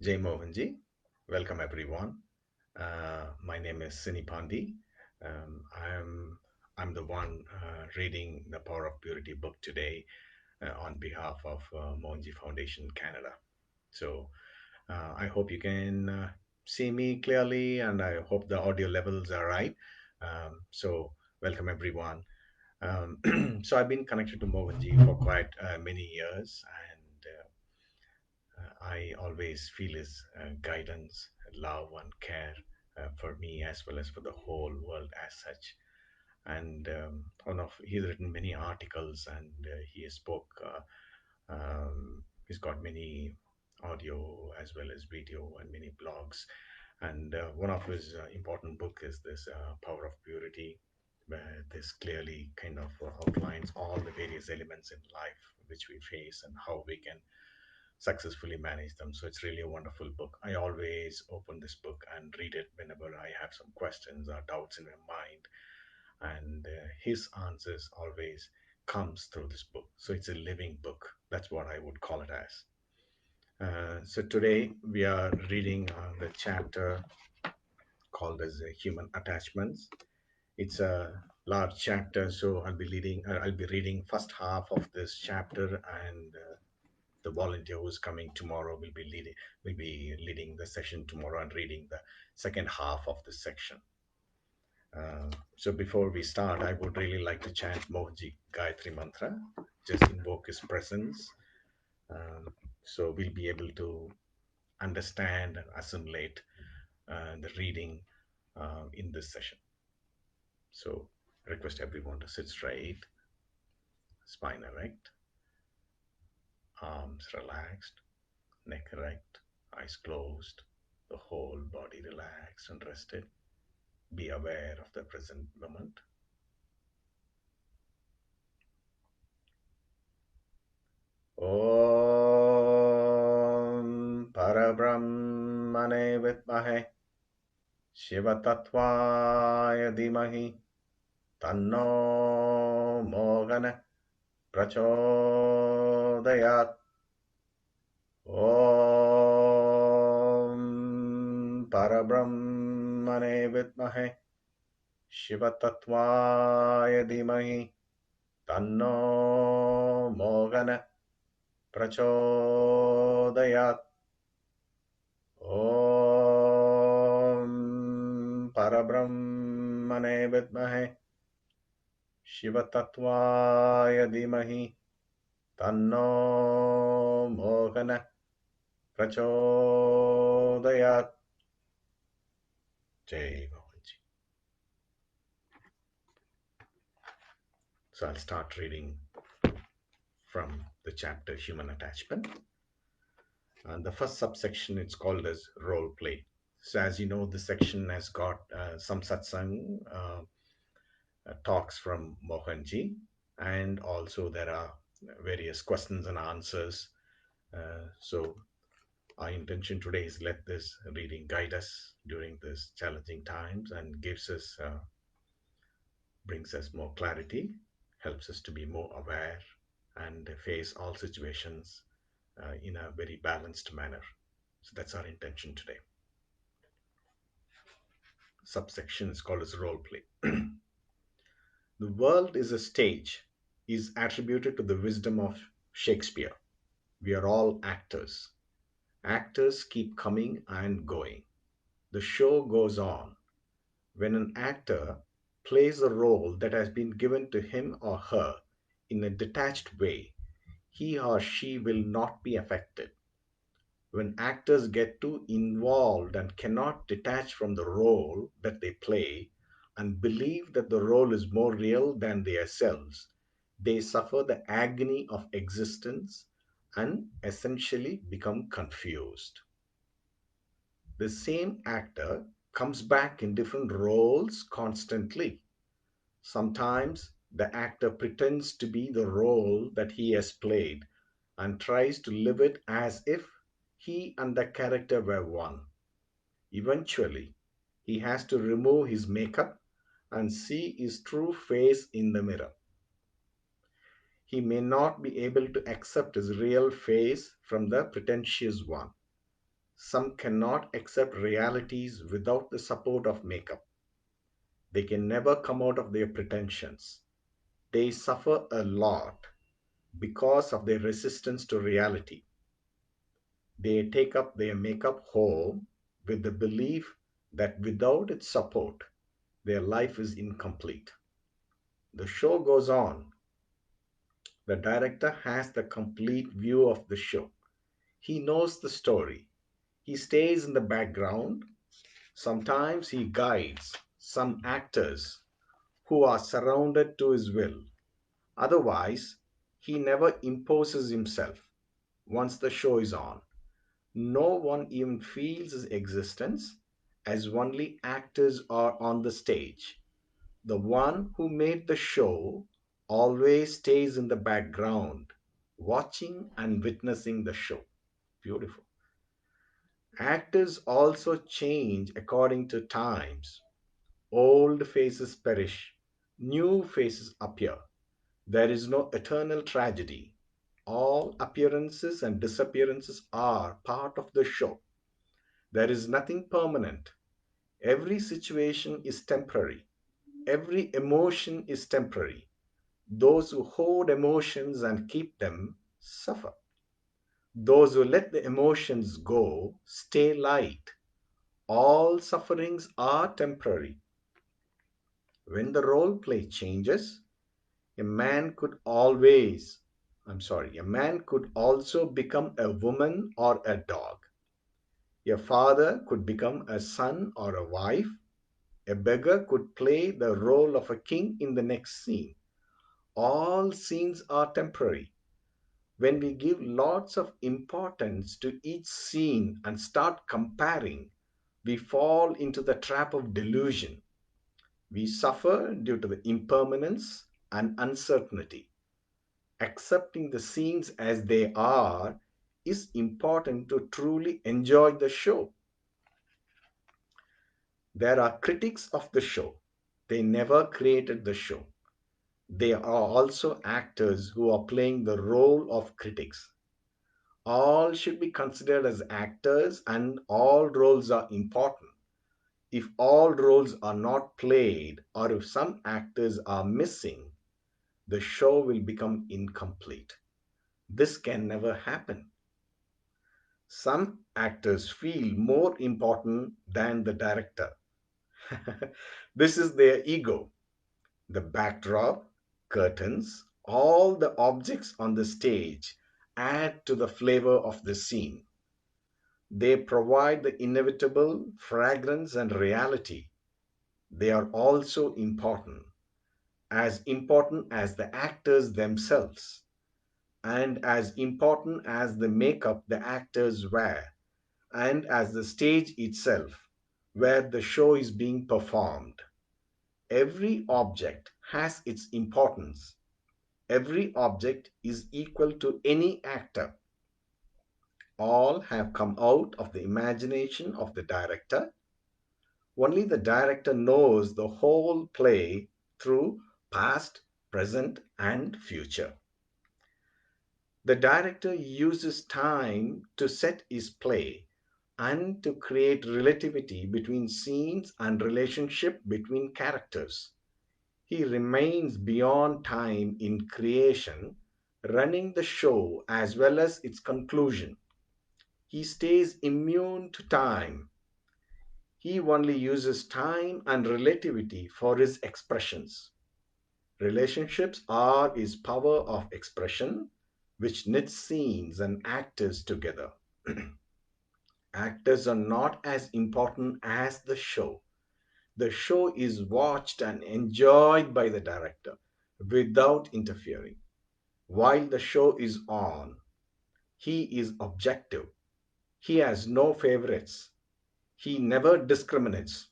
Jai Mohanji. Welcome everyone. My name is Sini Pandi. Um, I'm I'm the one reading the Power of Purity book today on behalf of Mohanji Foundation Canada. So I hope you can see me clearly, and I hope the audio levels are right. So welcome everyone. So I've been connected to Mohanji for quite many years, and I always feel his guidance, love, and care for me as well as for the whole world as such. And he's written many articles, and he has spoke. He's got many audio as well as video and many blogs. And one of his important book is this Power of Purity, where this clearly kind of outlines all the various elements in life which we face and how we can successfully manage them. So it's really a wonderful book. I always open this book and read it whenever I have some questions or doubts in my mind, and his answers always comes through this book. So it's a living book. That's what I would call it as. So today we are reading the chapter called as human attachments. It's a large chapter, so I'll be reading first half of this chapter, and the volunteer who's coming tomorrow will be leading the session tomorrow and reading the second half of the section. So before we start, I would really like to chant Mohanji Gayatri Mantra, just invoke his presence. Um, so we'll be able to understand and assimilate the reading in this session. So request everyone to sit straight, spine erect, arms relaxed, neck erect, eyes closed, the whole body relaxed and rested. Be aware of the present moment. Om Parabrahmane Vitmahe Shivatatvaya Dhimahi Tanno Mogana Prachodayat. Om Parabrahmane Vitmahe Shivatatvaya Dhimahi Tanno Mogana Prachodayat. Om Parabrahmane Vidmahe Shivatatvaya Dhimahi Tanno Mohana Prachodayat. Jai Mohanji. So I'll start reading from the chapter Human Attachment. And the first subsection it's called as role play. So as you know, this section has got some satsang talks from Mohanji, and also there are various questions and answers. So our intention today is let this reading guide us during this challenging times and brings us more clarity, helps us to be more aware and face all situations in a very balanced manner. So that's our intention today. Subsection is called as role play. The world is a stage is attributed to the wisdom of Shakespeare. We are all actors. Actors keep coming and going. The show goes on. When an actor plays a role that has been given to him or her in a detached way, he or she will not be affected. When actors get too involved and cannot detach from the role that they play and believe that the role is more real than themselves, they suffer the agony of existence and essentially become confused. The same actor comes back in different roles constantly. Sometimes the actor pretends to be the role that he has played and tries to live it as if he and the character were one. Eventually, he has to remove his makeup and see his true face in the mirror. He may not be able to accept his real face from the pretentious one. Some cannot accept realities without the support of makeup. They can never come out of their pretensions. They suffer a lot because of their resistance to reality. They take up their makeup home with the belief that without its support, their life is incomplete. The show goes on. The director has the complete view of the show. He knows the story. He stays in the background. Sometimes he guides some actors who are surrounded to his will. Otherwise, he never imposes himself once the show is on. No one even feels his existence as only actors are on the stage. The one who made the show always stays in the background, watching and witnessing the show. Beautiful. Actors also change according to times. Old faces perish, new faces appear. There is no eternal tragedy. All appearances and disappearances are part of the show. There is nothing permanent. Every situation is temporary. Every emotion is temporary. Those who hoard emotions and keep them suffer. Those who let the emotions go stay light. All sufferings are temporary. When the role play changes, a man could always, a man could also become a woman or a dog. A father could become a son or a wife. A beggar could play the role of a king in the next scene. All scenes are temporary. When we give lots of importance to each scene and start comparing, we fall into the trap of delusion. We suffer due to the impermanence and uncertainty. Accepting the scenes as they are is important to truly enjoy the show. There are critics of the show. They never created the show. They are also actors who are playing the role of critics. All should be considered as actors, and all roles are important. If all roles are not played, or if some actors are missing, the show will become incomplete. This can never happen. Some actors feel more important than the director. This is their ego. The backdrop, curtains, all the objects on the stage add to the flavor of the scene. They provide the inevitable fragrance and reality. They are also important as the actors themselves, and as important as the makeup the actors wear, and as the stage itself where the show is being performed. Every object has its importance. Every object is equal to any actor. All have come out of the imagination of the director. Only the director knows the whole play through past, present, and future. The director uses time to set his play and to create relativity between scenes and relationship between characters. He remains beyond time in creation, running the show as well as its conclusion. He stays immune to time. He only uses time and relativity for his expressions. Relationships are his power of expression, which knits scenes and actors together. Actors are not as important as the show. The show is watched and enjoyed by the director without interfering. While the show is on, he is objective. He has no favorites. He never discriminates.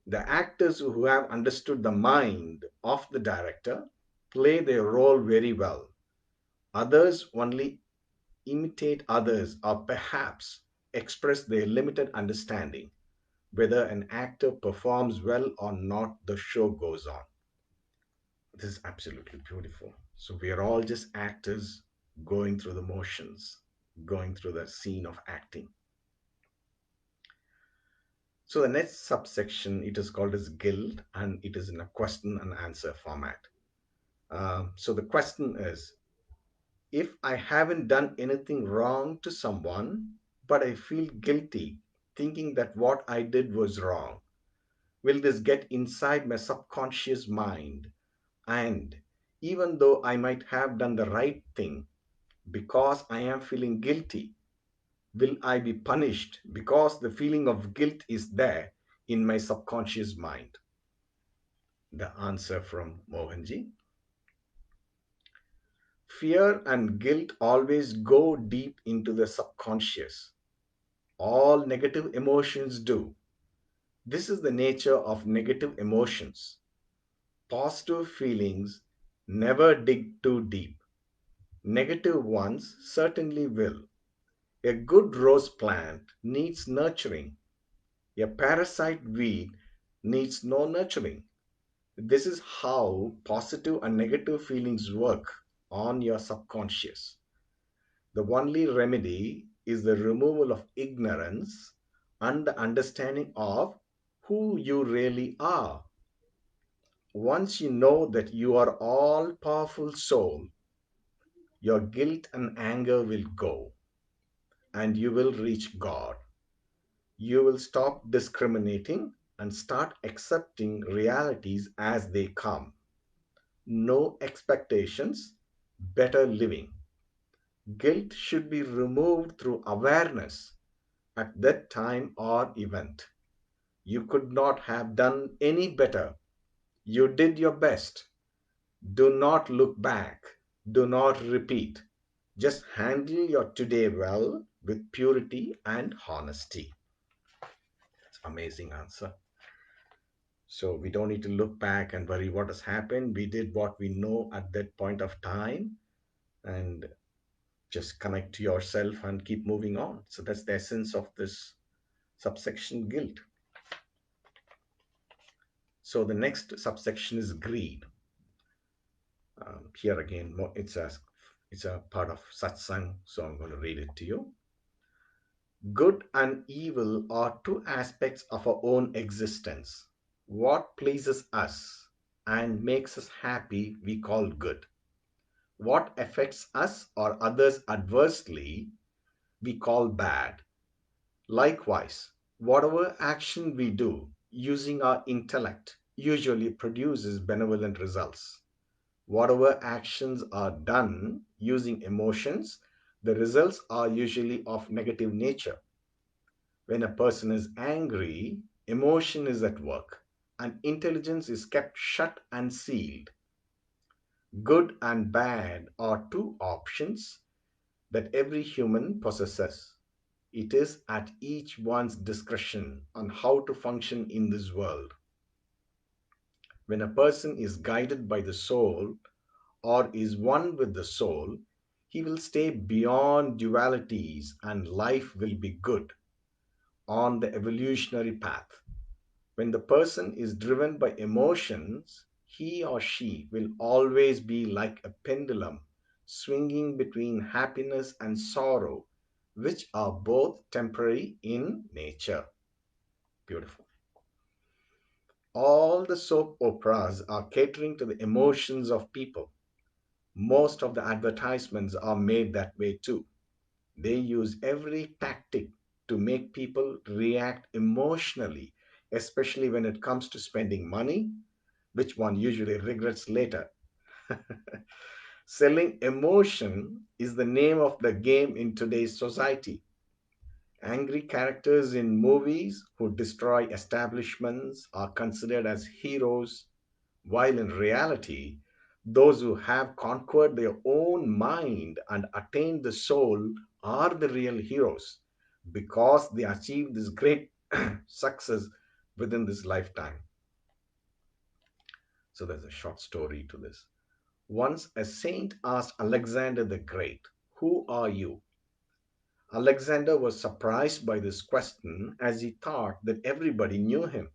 The actors who have understood the mind of the director play their role very well. Others only imitate others or perhaps express their limited understanding. Whether an actor performs well or not, the show goes on. This is absolutely beautiful. So we are all just actors going through the motions, going through the scene of acting. So the next subsection, it is called as guilt, and it is in a question and answer format. So the question is, if I haven't done anything wrong to someone, but I feel guilty thinking that what I did was wrong, will this get inside my subconscious mind? And even though I might have done the right thing, because I am feeling guilty, will I be punished because the feeling of guilt is there in my subconscious mind? The answer from Mohanji: fear and guilt always go deep into the subconscious. All negative emotions do. This is the nature of negative emotions. Positive feelings never dig too deep. Negative ones certainly will. A good rose plant needs nurturing. A parasite weed needs no nurturing. This is how positive and negative feelings work on your subconscious. The only remedy is the removal of ignorance and the understanding of who you really are. Once you know that you are all powerful soul, your guilt and anger will go and you will reach God. You will stop discriminating and start accepting realities as they come. No expectations, better living. Guilt should be removed through awareness at that time or event. You could not have done any better. You did your best. Do not look back. Do not repeat. Just handle your today well with purity and honesty. It's amazing answer. So we don't need to look back and worry what has happened. We did what we know at that point of time, and just connect to yourself and keep moving on. So that's the essence of this subsection guilt. So the next subsection is greed. Here again, it's a part of satsang, so I'm going to read it to you. Good and evil are two aspects of our own existence. What pleases us and makes us happy we call good. What affects us or others adversely we call bad. Likewise, whatever action we do using our intellect usually produces benevolent results. Whatever actions are done using emotions, the results are usually of negative nature. When a person is angry, emotion is at work and intelligence is kept shut and sealed. Good and bad are two options that every human possesses. It is at each one's discretion on how to function in this world. When a person is guided by the soul or is one with the soul, he will stay beyond dualities and life will be good on the evolutionary path. When the person is driven by emotions, he or she will always be like a pendulum, swinging between happiness and sorrow, which are both temporary in nature. Beautiful. All the soap operas are catering to the emotions of people. Most of the advertisements are made that way too. They use every tactic to make people react emotionally, especially when it comes to spending money, which one usually regrets later. Selling emotion is the name of the game in today's society. Angry characters in movies who destroy establishments are considered as heroes, while in reality, those who have conquered their own mind and attained the soul are the real heroes because they achieved this great success within this lifetime. So there's a short story to this. Once a saint asked Alexander the Great, "Who are you?" Alexander was surprised by this question as he thought that everybody knew him.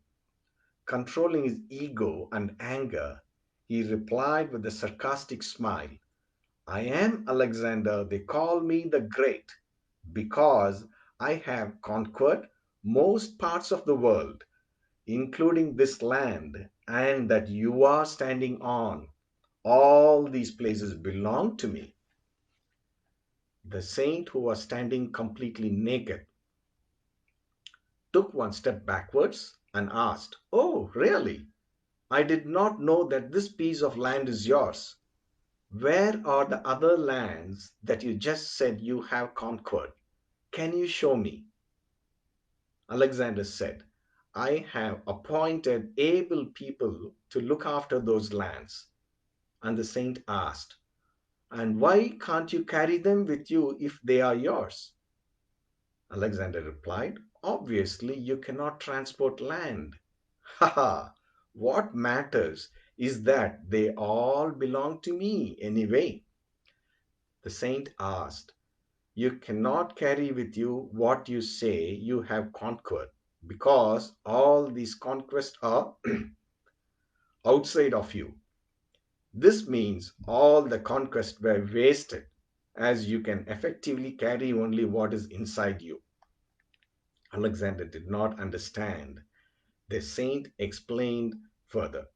Controlling his ego and anger, he replied with a sarcastic smile, "I am Alexander. They call me the Great because I have conquered most parts of the world, including this land and that you are standing on, all these places belong to me. The saint, who was standing completely naked, took one step backwards and asked, "Oh, really? I did not know that this piece of land is yours. Where are the other lands that you just said you have conquered? Can you show me?" Alexander said, "I have appointed able people to look after those lands." And the saint asked, "And why can't you carry them with you if they are yours?" Alexander replied, "Obviously, you cannot transport land. Ha ha! What matters is that they all belong to me anyway." The saint asked, "You cannot carry with you what you say you have conquered, because all these conquests are outside of you. This means all the conquests were wasted, as you can effectively carry only what is inside you." Alexander did not understand. The saint explained further,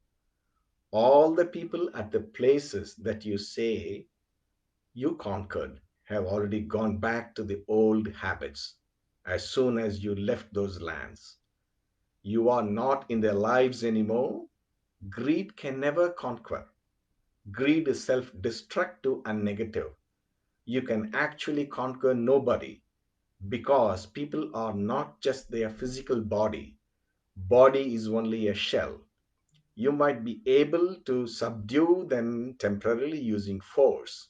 "All the people at the places that you say you conquered have already gone back to the old habits as soon as you left those lands. You are not in their lives anymore. Greed can never conquer. Greed is self destructive and negative. You can actually conquer nobody, because people are not just their physical body. Body is only a shell. You might be able to subdue them temporarily using force,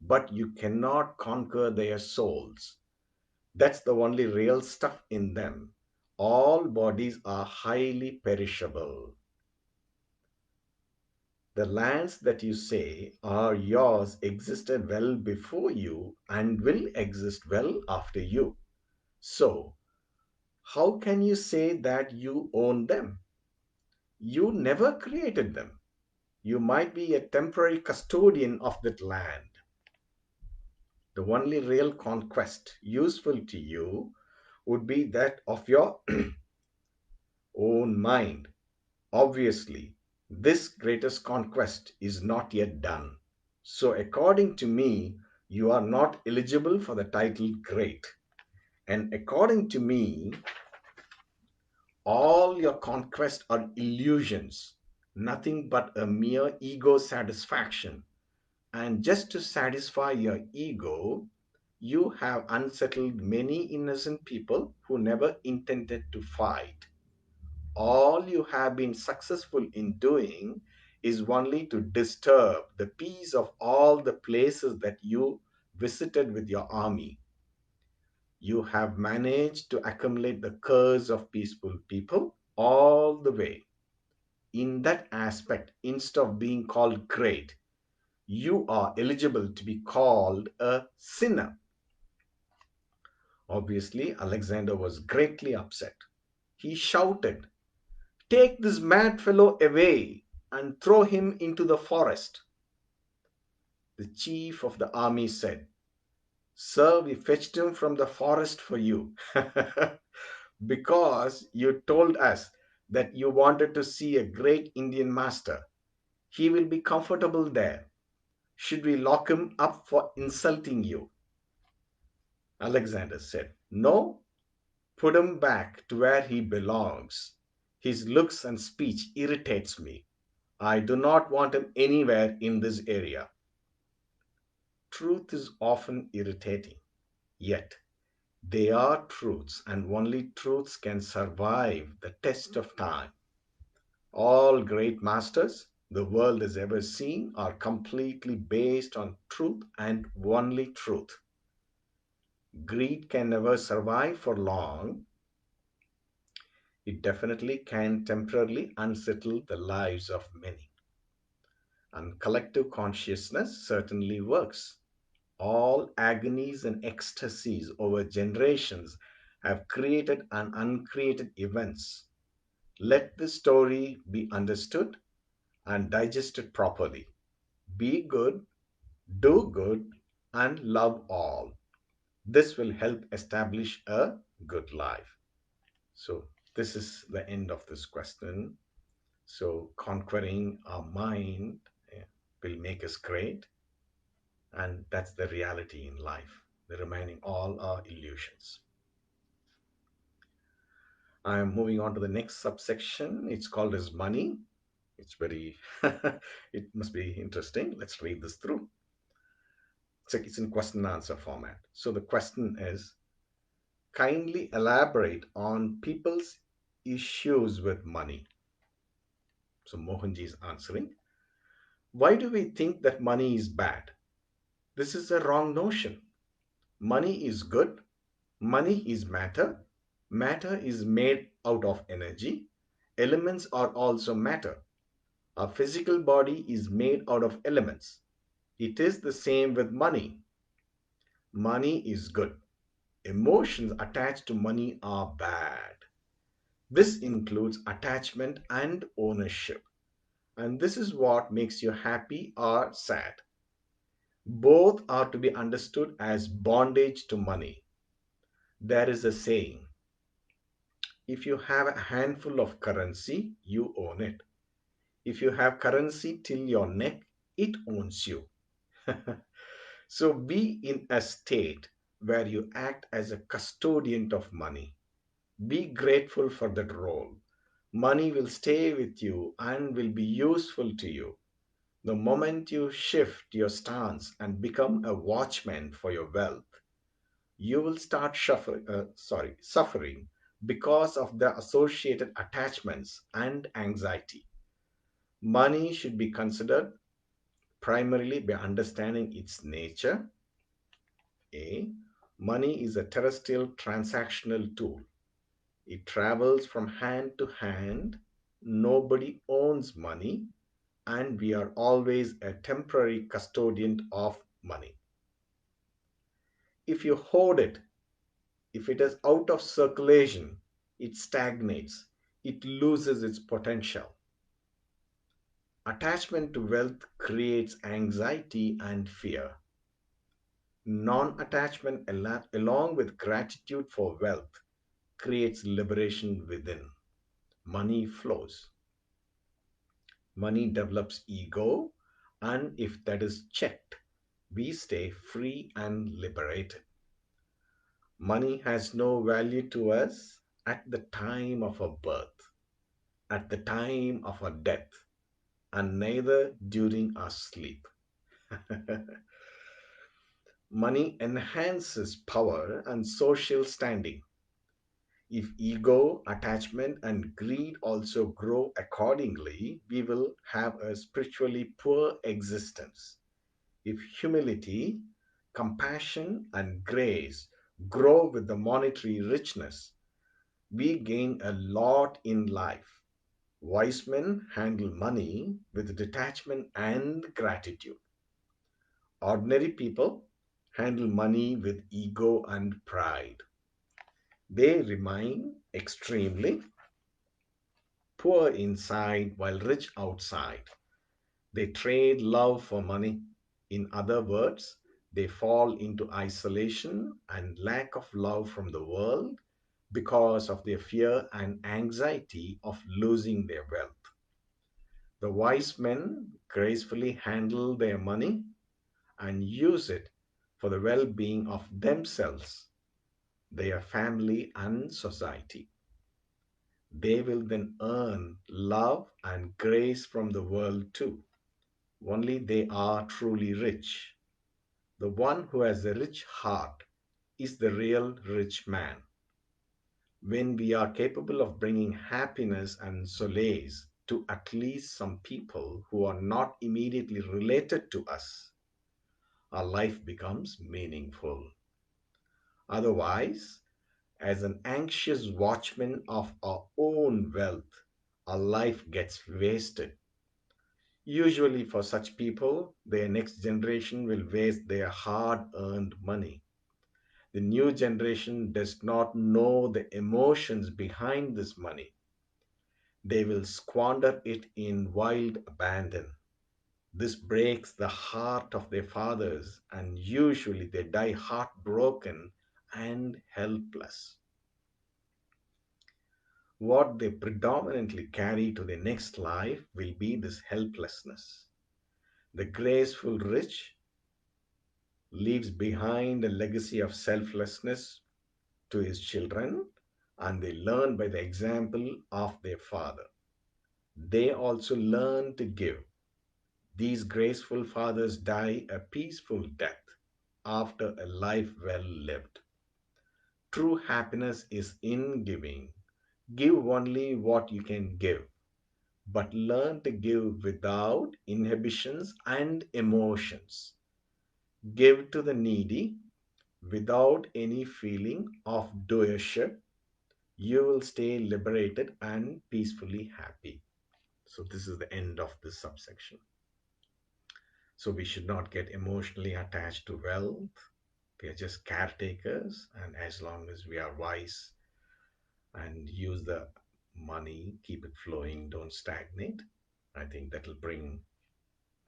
but you cannot conquer their souls. That's the only real stuff in them. All bodies are highly perishable. The lands that you say are yours existed well before you and will exist well after you. So, how can you say that you own them? You never created them. You might be a temporary custodian of that land. The only real conquest useful to you would be that of your own mind. Obviously, this greatest conquest is not yet done. So, according to me, you are not eligible for the title great. And according to me, all your conquests are illusions, nothing but a mere ego satisfaction. And just to satisfy your ego, you have unsettled many innocent people who never intended to fight. All you have been successful in doing is only to disturb the peace of all the places that you visited with your army. You have managed to accumulate the curse of peaceful people all the way. In that aspect, instead of being called great, you are eligible to be called a sinner. Obviously, Alexander was greatly upset. He shouted, "Take this mad fellow away and throw him into the forest." The chief of the army said, "Sir, we fetched him from the forest for you because you told us that you wanted to see a great Indian master. He will be comfortable there. Should we lock him up for insulting you?" Alexander said, "No, put him back to where he belongs. His looks and speech irritates me. I do not want him anywhere in this area." Truth is often irritating, yet they are truths, and only truths can survive the test of time. All great masters the world has ever seen are completely based on truth and only truth. Greed can never survive for long. It definitely can temporarily unsettle the lives of many. And collective consciousness certainly works. All agonies and ecstasies over generations have created and uncreated events. Let the story be understood and digested properly. Be good, do good, and love all. This will help establish a good life. So, this is the end of this question. So, conquering our mind will make us great, and that's the reality in life. The remaining all are illusions. I am moving on to the next subsection. It's called as money. It's very, it must be interesting. Let's read this through. It's in question and answer format. So the question is, kindly elaborate on people's issues with money. So Mohanji is answering, why do we think that money is bad? This is a wrong notion. Money is good. Money is matter. Matter is made out of energy. Elements are also matter. Our physical body is made out of elements. It is the same with money. Money is good. Emotions attached to money are bad. This includes attachment and ownership. And this is what makes you happy or sad. Both are to be understood as bondage to money. There is a saying, if you have a handful of currency, you own it. If you have currency till your neck, it owns you. So be in a state where you act as a custodian of money. Be grateful for that role. Money will stay with you and will be useful to you. The moment you shift your stance and become a watchman for your wealth, you will start suffering because of the associated attachments and anxiety. Money should be considered primarily by understanding its nature. A. Money is a terrestrial transactional tool. It travels from hand to hand. Nobody owns money, and we are always a temporary custodian of money. If you hoard it, if it is out of circulation, it stagnates, it loses its potential. Attachment to wealth creates anxiety and fear. Non attachment, along with gratitude for wealth, creates liberation within. Money flows. Money develops ego, and if that is checked, we stay free and liberated. Money has no value to us at the time of our birth, at the time of our death, and neither during our sleep. Money enhances power and social standing. If ego, attachment, and greed also grow accordingly, we will have a spiritually poor existence. If humility, compassion, and grace grow with the monetary richness, we gain a lot in life. Wise men handle money with detachment and gratitude. Ordinary people handle money with ego and pride. They remain extremely poor inside while rich outside. They trade love for money. In other words, they fall into isolation and lack of love from the world because of their fear and anxiety of losing their wealth. The wise men gracefully handle their money and use it for the well being of themselves, their family, and society. They will then earn love and grace from the world too. Only they are truly rich. The one who has a rich heart is the real rich man. When we are capable of bringing happiness and solace to at least some people who are not immediately related to us, our life becomes meaningful. Otherwise, as an anxious watchman of our own wealth, our life gets wasted. Usually, for such people, their next generation will waste their hard earned money. The new generation does not know the emotions behind this money. They will squander it in wild abandon. This breaks the heart of their fathers, and usually they die heartbroken and helpless. what they predominantly carry to the next life will be this helplessness. The graceful rich leaves behind a legacy of selflessness to his children, and they learn by the example of their father. They also learn to give. These graceful fathers die a peaceful death after a life well lived. True happiness is in giving. Give only what you can give, but learn to give without inhibitions and emotions. Give to the needy without any feeling of doership. You will stay liberated and peacefully happy. So, this is the end of this subsection. So, we should not get emotionally attached to wealth. We are just caretakers, and as long as we are wise and use the money, keep it flowing, don't stagnate, I think that will bring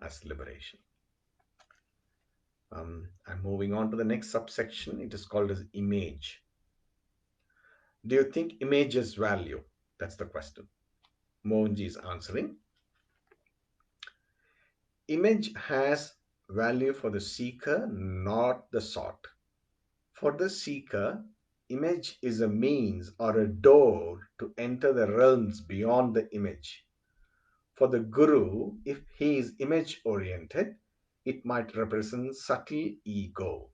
us liberation. I'm moving on to the next subsection. It is called as image. Do you think image has value? That's the question. Mohanji is answering. Image has value for the seeker, not the sought. For the seeker, image is a means or a door to enter the realms beyond the image. For the guru, if he is image oriented, it might represent subtle ego.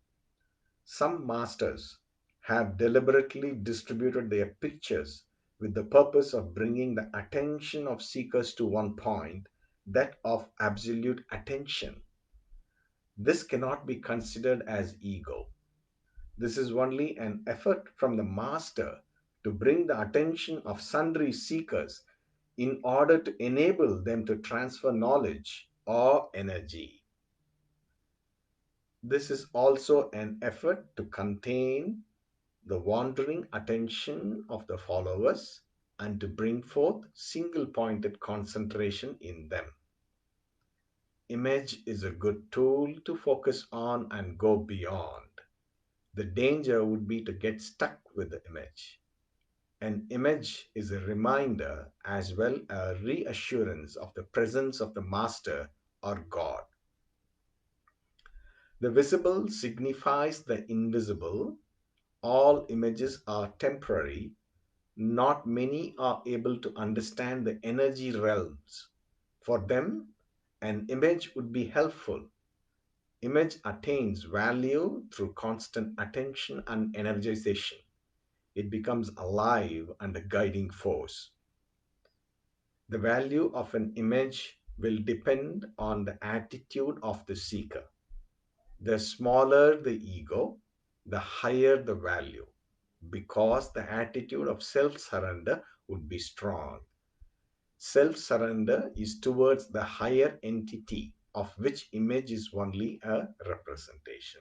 Some masters have deliberately distributed their pictures with the purpose of bringing the attention of seekers to one point, that of absolute attention. This cannot be considered as ego. This is only an effort from the master to bring the attention of sundry seekers in order to enable them to transfer knowledge or energy. This is also an effort to contain the wandering attention of the followers and to bring forth single pointed concentration in them. Image is a good tool to focus on and go beyond. The danger would be to get stuck with the image. An image is a reminder as well a reassurance of the presence of the Master or God. The visible signifies the invisible. All images are temporary. Not many are able to understand the energy realms. For them, an image would be helpful. Image attains value through constant attention and energization. It becomes alive and a guiding force. The value of an image will depend on the attitude of the seeker. The smaller the ego, the higher the value, because the attitude of self surrender would be strong. Self surrender is towards the higher entity, of which image is only a representation.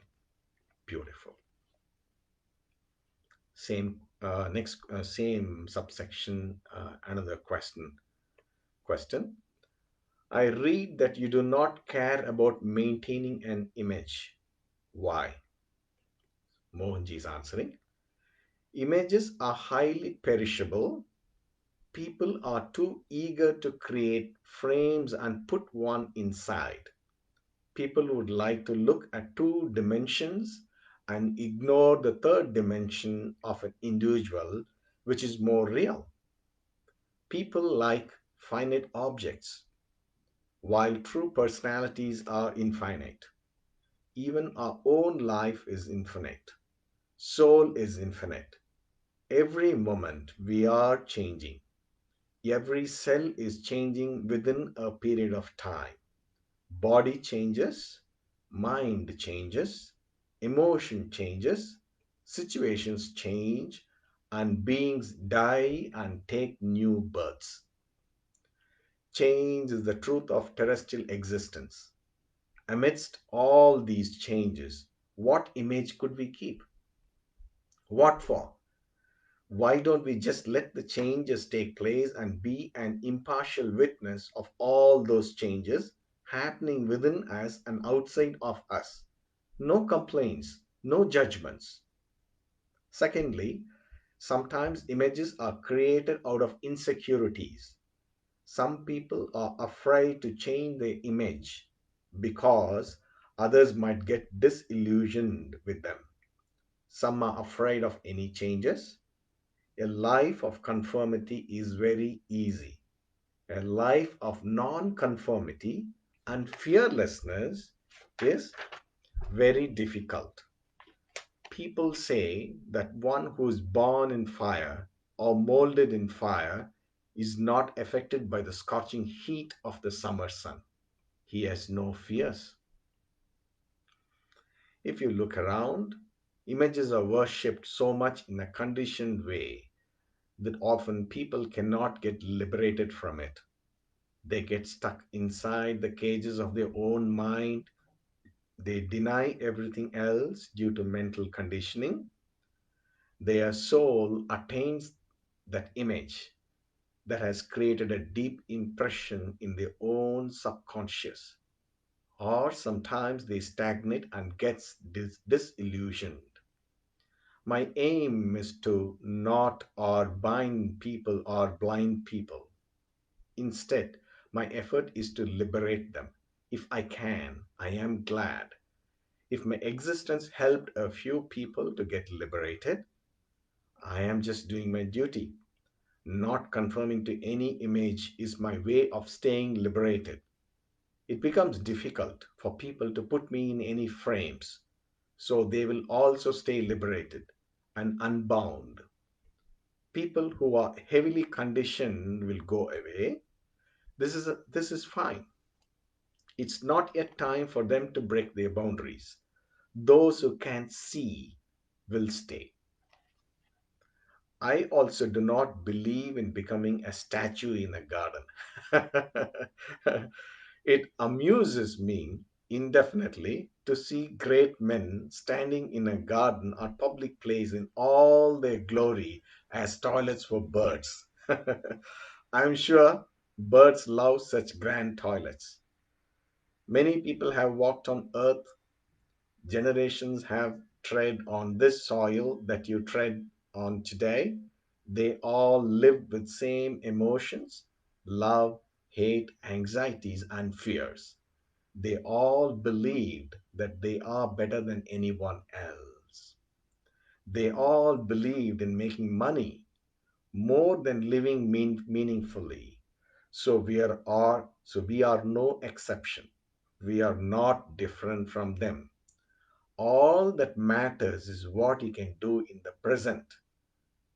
Beautiful. Same subsection. Another question. I read that you do not care about maintaining an image. Why? Mohanji is answering. Images are highly perishable. People are too eager to create frames and put one inside. People would like to look at two dimensions and ignore the third dimension of an individual, which is more real. People like finite objects, while true personalities are infinite. Even our own life is infinite. Soul is infinite. Every moment we are changing. Every cell is changing within a period of time. Body changes, mind changes, emotion changes, situations change, and beings die and take new births. Change is the truth of terrestrial existence. Amidst all these changes, what image could we keep? What for? Why don't we just let the changes take place and be an impartial witness of all those changes happening within us and outside of us? No complaints, no judgments. Secondly, Sometimes images are created out of insecurities. Some people are afraid to change their image because others might get disillusioned with them. Some are afraid of any changes. A life of conformity is very easy. A life of non conformity and fearlessness is very difficult. People say that one who is born in fire or molded in fire is not affected by the scorching heat of the summer sun. He has no fears. If you look around, images are worshipped so much in a conditioned way that often people cannot get liberated from it. They get stuck inside the cages of their own mind. They deny everything else due to mental conditioning. Their soul attains that image that has created a deep impression in their own subconscious. Or sometimes they stagnate and gets disillusioned. My aim is to not or bind people or blind people. Instead, my effort is to liberate them. If I can, I am glad. If my existence helped a few people to get liberated, I am just doing my duty. Not conforming to any image is my way of staying liberated. It becomes difficult for people to put me in any frames, so they will also stay liberated and unbound. People who are heavily conditioned will go away. This is fine. It's not yet time for them to break their boundaries. Those who can see will stay. I also do not believe in becoming a statue in a garden. It amuses me indefinitely to see great men standing in a garden or public place in all their glory as toilets for birds. I'm sure birds love such grand toilets. Many people have walked on earth, generations have tread on this soil that you tread on today. They all lived with same emotions, love, hate, anxieties, and fears. They all believed that they are better than anyone else. They all believed in making money more than living meaningfully. So we are no exception. We are not different from them. All that matters is what you can do in the present.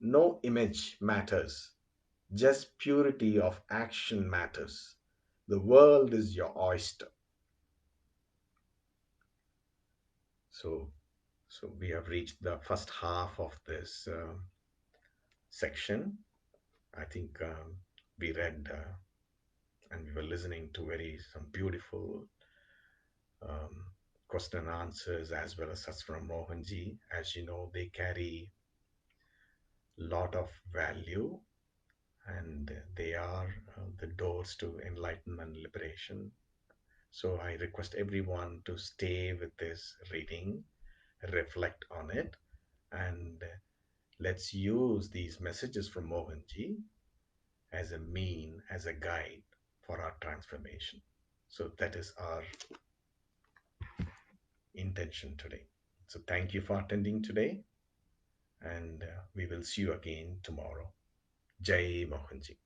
No image matters. Just purity of action matters. The world is your oyster. So, so we have reached the first half of this section. I think we read and we were listening to very some beautiful um, question and answers as well as such from Mohanji. As you know, they carry lot of value and they are the doors to enlightenment and liberation. So I request everyone to stay with this reading, reflect on it, and let's use these messages from Mohanji as a mean, as a guide for our transformation. So that is our intention today. So thank you for attending today, and we will see you again tomorrow. Jai Mohanji.